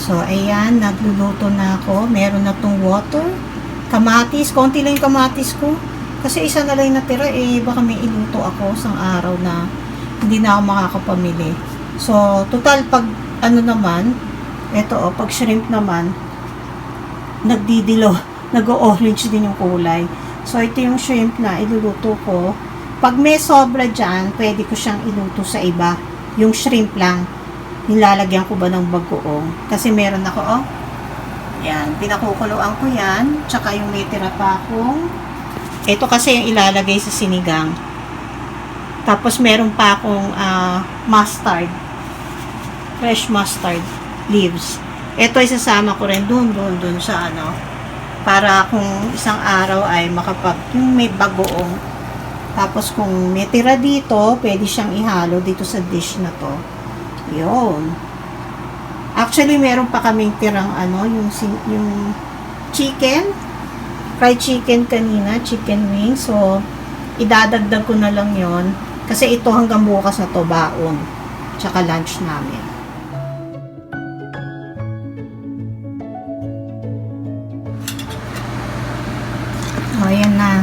So, ayan, nagluluto na ako. Meron na tong water. Kamatis, konti lang yung kamatis ko. Kasi isa na lang natira, baka may iluto ako sang araw na hindi na ako makakapamili. So, total, pag ano naman, pag shrimp naman, nagdidilo, nag-orange din yung kulay. So, ito yung shrimp na iluluto ko. Pag may sobra dyan, pwede ko siyang iluto sa iba. Yung shrimp lang, nilalagyan ko ba ng bagoong. Kasi meron ako, yan, pinakukuluan ko yan. Tsaka yung may tira pa akong, ito kasi yung ilalagay sa sinigang. Tapos meron pa akong mustard. Fresh mustard leaves. Ito ay sasama ko rin dun sa para kung isang araw ay yung may bagoong. Tapos kung may tira dito, pwede siyang ihalo dito sa dish na to. Yun. Actually, meron pa kaming tirang yung chicken. Fried chicken kanina, chicken wings. So, idadagdag ko na lang yon kasi ito hanggang bukas na to baon. Tsaka lunch namin. Ayan na.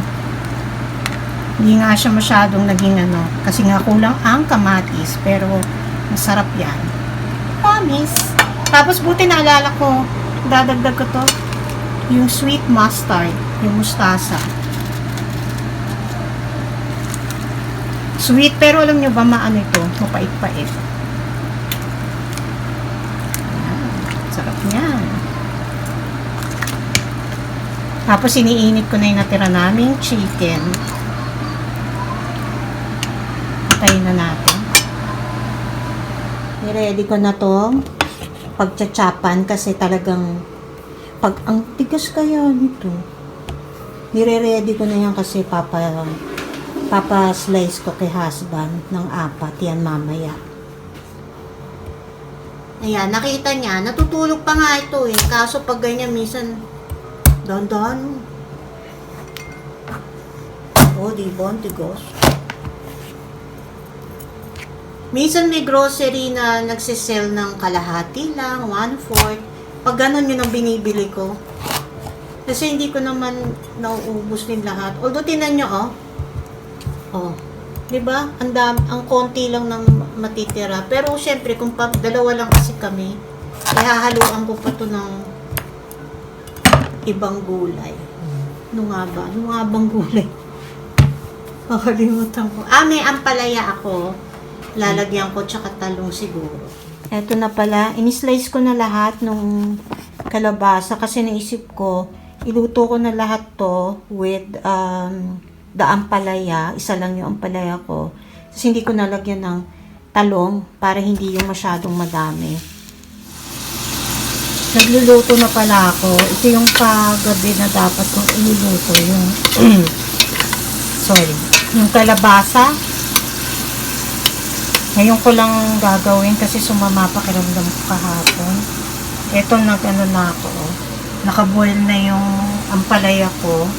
Hindi nga siya masyadong naging kasi nga kulang ang kamatis, pero masarap yan. Promise. Tapos buti naalala ko, dadagdag ko to, yung sweet mustard, yung mustasa. Sweet, pero alam nyo ba ito? Mapait-pait. Sarap niyan. Tapos iniinit ko na yung natira naming chicken. Patayin na natin. I-ready ko na to pagtsatsapan kasi talagang ang tigas kaya nito. Nire-ready ko na yan kasi papa-slice ko kay husband ng 4 yan mamaya. Ayan, nakita niya, natutulog pa nga ito kaso pag ganyan minsan dahan-dahan. Diba, antigos. Minsan may grocery na nagsisell ng kalahati lang, 1/4. Pag ganun yun ang binibili ko. Kasi hindi ko naman nauubos din lahat. Although tinan nyo, diba? Ang konti lang ng matitira. Pero syempre, kung dalawa lang kasi kami, hahaluan ko pa to ng ibang gulay. Ano nga bang gulay? Kakalimutan ko. May ampalaya ako. Lalagyan ko tsaka talong siguro. Eto na pala, inislice ko na lahat ng kalabasa kasi naisip ko, iluto ko na lahat to with the ampalaya. Isa lang yung ampalaya ko. Kasi hindi ko nalagyan ng talong para hindi yung masyadong madami. Nagluluto na pala ako. Ito yung kagabi na dapat kong iluluto. Yung kalabasa. Ngayon ko lang gagawin kasi sumama pakiramdam ko kahapon. Ito na ako. Nakaboil na yung ampalaya ko.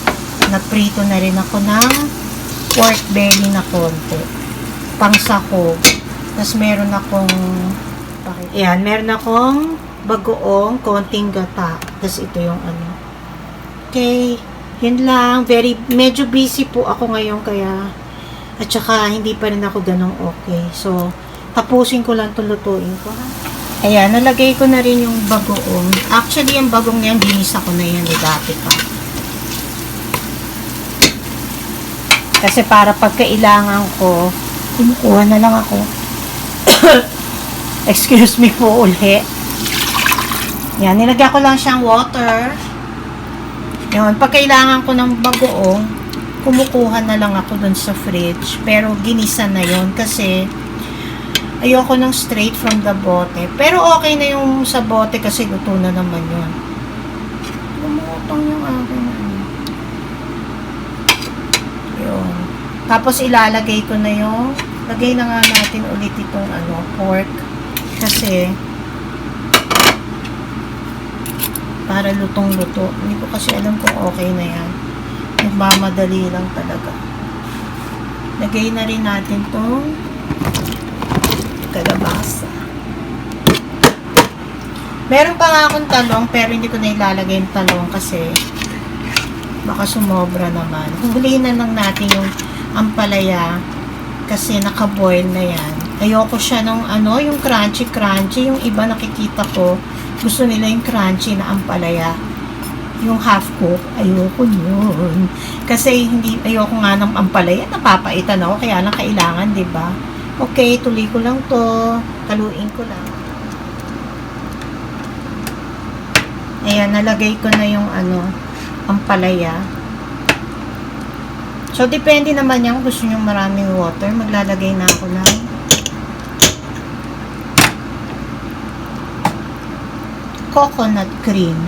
Naprito na rin ako ng pork belly na konti. Pangsahog. Tapos meron akong bagoong konting gata. Tapos ito yung Okay. Yun lang. Medyo busy po ako ngayon kaya at saka, hindi pa rin ako ganong okay. So, tapusin ko lang itong lutuin ko. Ayan, nalagay ko na rin yung bagoong. Actually, yung bagong na yan, ginisa ko na yan dati pa. Kasi para pagkailangan ko, kinukuha na lang ako. Excuse me po uli. Yan, nilagyan ko lang siyang water. Yan, pagkailangan ko ng bagoong, kumukuha na lang ako dun sa fridge. Pero ginisa na yon kasi ayoko ng straight from the bote. Pero okay na yung sa bote kasi luto na naman yun. Lumutong yung aking yun. Tapos ilalagay ko na lagay na nga natin ulit itong pork. Kasi para lutong-luto. Hindi ko kasi alam kung okay na yan. Nagmamadali lang talaga. Lagay na rin natin itong kalabasa. Meron pa nga akong talong, pero hindi ko na ilalagay yung talong kasi baka sumobra naman. Hulihin na lang natin yung ampalaya kasi naka-boil na yan. Ayoko siya ng yung crunchy. Yung iba nakikita ko, gusto nila yung crunchy na ampalaya. Yung half cook, ayoko yun. Kasi ayoko nga ng ampalaya, napapaitan ako, kaya lang kailangan, di ba? Okay, tuloy ko lang to. Taluin ko lang. Ayan, nalagay ko na yung ampalaya. So, depende naman yan kung gusto nyo maraming water. Maglalagay na ako ng coconut cream.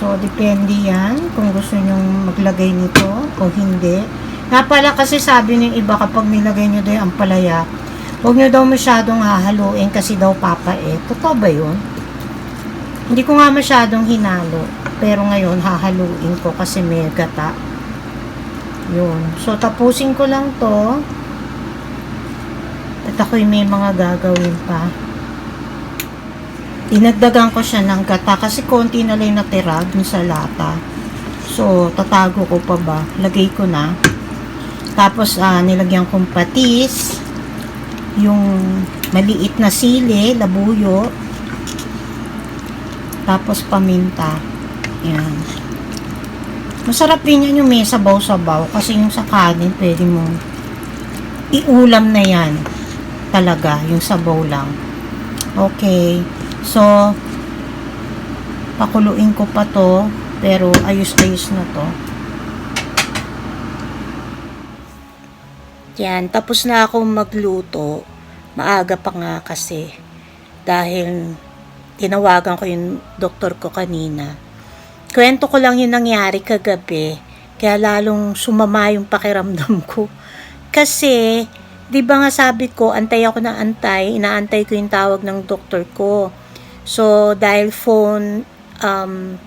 So, depende yan kung gusto nyo maglagay nito o hindi. Pala kasi sabi ng iba kapag nilagay nyo daw yung ampalaya, huwag nyo daw masyadong hahaluin kasi daw papait. Totoo ba yun? Hindi ko nga masyadong hinalo. Pero ngayon, hahaluin ko kasi may gata. Yun. So, tapusin ko lang to. At ako'y may mga gagawin pa. Dinagdagan ko siya ng gata kasi konti na lang natira dun sa lata. So, tatago ko pa ba? Lagay ko na. Tapos, nilagyan kong patis. Yung maliit na sili, labuyo. Tapos, paminta. Yan. Masarap din yan yung may sabaw-sabaw. Kasi yung sa kanin, pwede mo iulam na yan. Talaga, yung sabaw lang. Okay. So, pakuluin ko pa to. Pero, ayos-ayos na to. Yan. Tapos na akong magluto. Maaga pa nga kasi. Dahil, tinawagan ko yung doktor ko kanina. Kwento ko lang yung nangyari kagabi. Kaya lalong sumama yung pakiramdam ko. Kasi, di ba nga sabi ko, antay ako na antay. Inaantay ko yung tawag ng doktor ko. So, dahil phone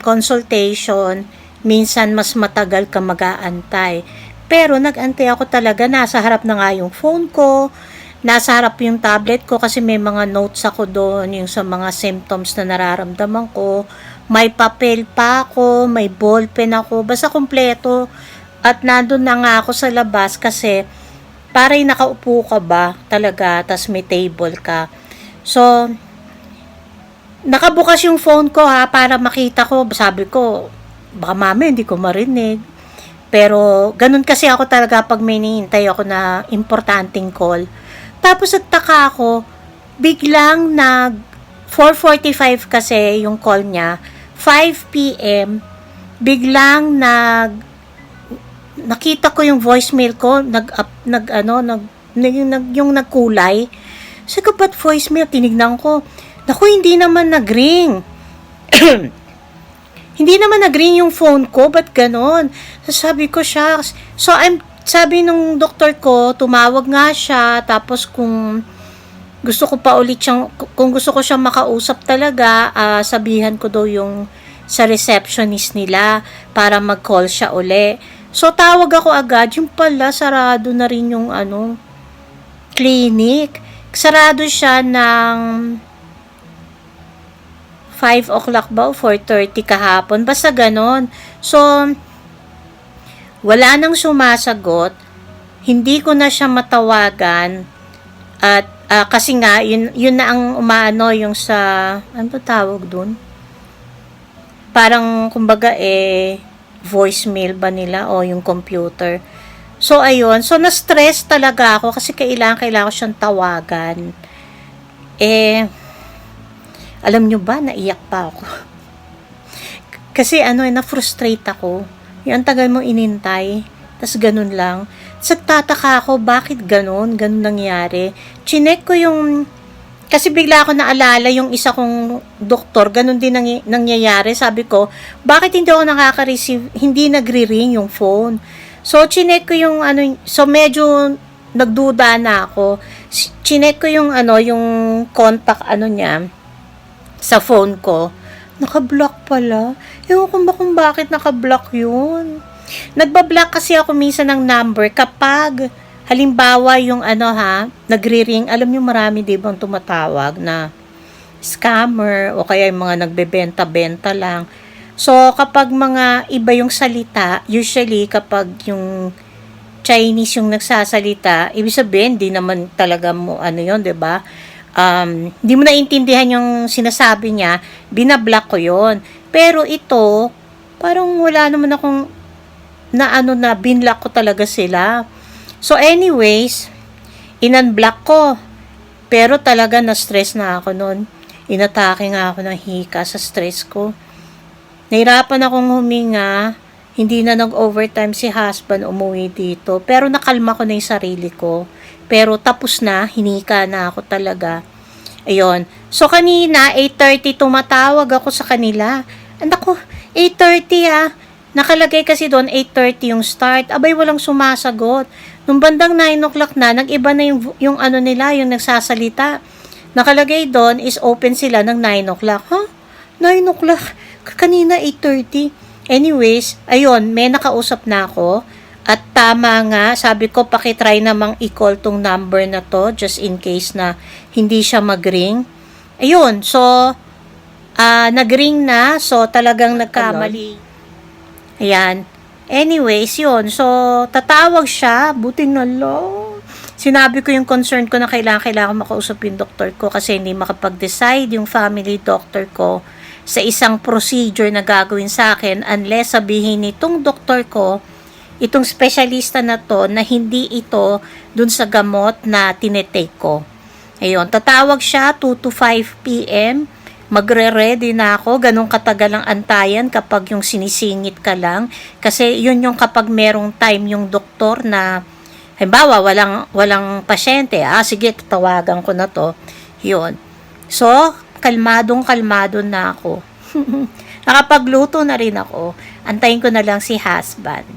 consultation, minsan mas matagal ka mag-aantay. Pero nag-antay ako talaga. Nasa harap na nga yung phone ko. Nasa harap yung tablet ko kasi may mga notes ako doon. Yung sa mga symptoms na nararamdaman ko. May papel pa ako. May ballpen ako. Basta kompleto. At nandun na nga ako sa labas kasi parang nakaupo ka ba talaga. Tas may table ka. So, nakabukas yung phone ko para makita ko. Sabi ko, baka mami hindi ko marinig. Pero ganun kasi ako talaga pag may hinihintay ako na importanteng call. Tapos nagtaka ako, biglang 4:45 kasi yung call niya, 5 p.m. biglang nakita ko yung voicemail ko, yung nagkulay. Sabi ko, ba't voicemail? Tinignan ko. Naku, hindi naman nag-ring. Hindi naman nag-ring yung phone ko, ba't ganon? Sabi ko siya, sabi nung doktor ko, tumawag nga siya, tapos kung gusto ko siyang makausap talaga, sabihan ko daw yung sa receptionist nila para mag-call siya uli. So, tawag ako agad, yung pala, sarado na rin yung clinic. Sarado siya ng 5 o'clock ba o 4:30 kahapon. Basta ganon. So, wala nang sumasagot. Hindi ko na siya matawagan. At kasi nga, yun na ang yung sa, ano ba tawag dun? Parang, kumbaga voicemail ba nila o yung computer. So, ayun. So, na-stress talaga ako kasi kailangan ko siyang tawagan. Alam nyo ba, naiyak pa ako. Kasi na-frustrate ako. Yung tagal mo inintay, tas ganun lang. Sagtataka ako, bakit ganun nangyari. Chinek ko yung, kasi bigla ako naalala yung isa kong doktor, ganun din nangyayari. Sabi ko, bakit hindi ako nakaka-receive, hindi nagri-ring yung phone. So, chinek ko yung so medyo nagduda na ako. Chinek ko yung yung contact niya, sa phone ko, naka-block pala. Ewan ko ba kung bakit naka-block yun. Nagba-block kasi ako minsan ng number kapag, halimbawa yung nagre-ring, alam nyo marami di bang tumatawag na scammer o kaya yung mga nagbebenta-benta lang. So, kapag mga iba yung salita, usually kapag yung Chinese yung nagsasalita, ibig sabihin, di naman talaga mo, ano yun, 'di ba? Di mo naiintindihan yung sinasabi niya, binablock ko yon. Pero ito, parang wala naman akong na ano na, binlock ko talaga sila. So, anyways, in-unblock ko. Pero talaga na-stress na ako noon. Inatake nga ako ng hika sa stress ko. Nahirapan akong huminga. Hindi na nag-overtime si husband umuwi dito. Pero nakalma ko na yung sarili ko. Pero tapos na, hinika na ako talaga. Ayun. So kanina, 8:30 tumatawag ako sa kanila. Anak ko, 8:30 ah. Nakalagay kasi doon 8:30 yung start. Abay, walang sumasagot. Nung bandang 9 o'clock na, nag-iba na yung ano nila, yung nagsasalita. Nakalagay doon is open sila ng 9 o'clock. Huh? 9 o'clock? Kanina 8:30. Anyways, ayun, may nakausap na ako. At tama nga, sabi ko, pakitry namang i-call tong number na to, just in case na hindi siya mag-ring. Ayun, so, nag-ring na, so talagang nagkamali. Ayan. Anyways, yun. So, tatawag siya, buti na lang. Sinabi ko yung concern ko na kailangan makausap yung doktor ko kasi hindi makapag-decide yung family doctor ko sa isang procedure na gagawin sa akin unless sabihin nitong doktor ko, itong specialista na to, na hindi ito dun sa gamot na tinetake ko. Ayun, tatawag siya 2 to 5 p.m. Magre-ready na ako, ganun katagal ang antayan kapag yung sinisingit ka lang. Kasi yun yung kapag merong time yung doktor na, halimbawa, walang pasyente, sige, tawagan ko na to. Yun. So, kalmadong-kalmado na ako. Nakapagluto na rin ako. Antayin ko na lang si husband.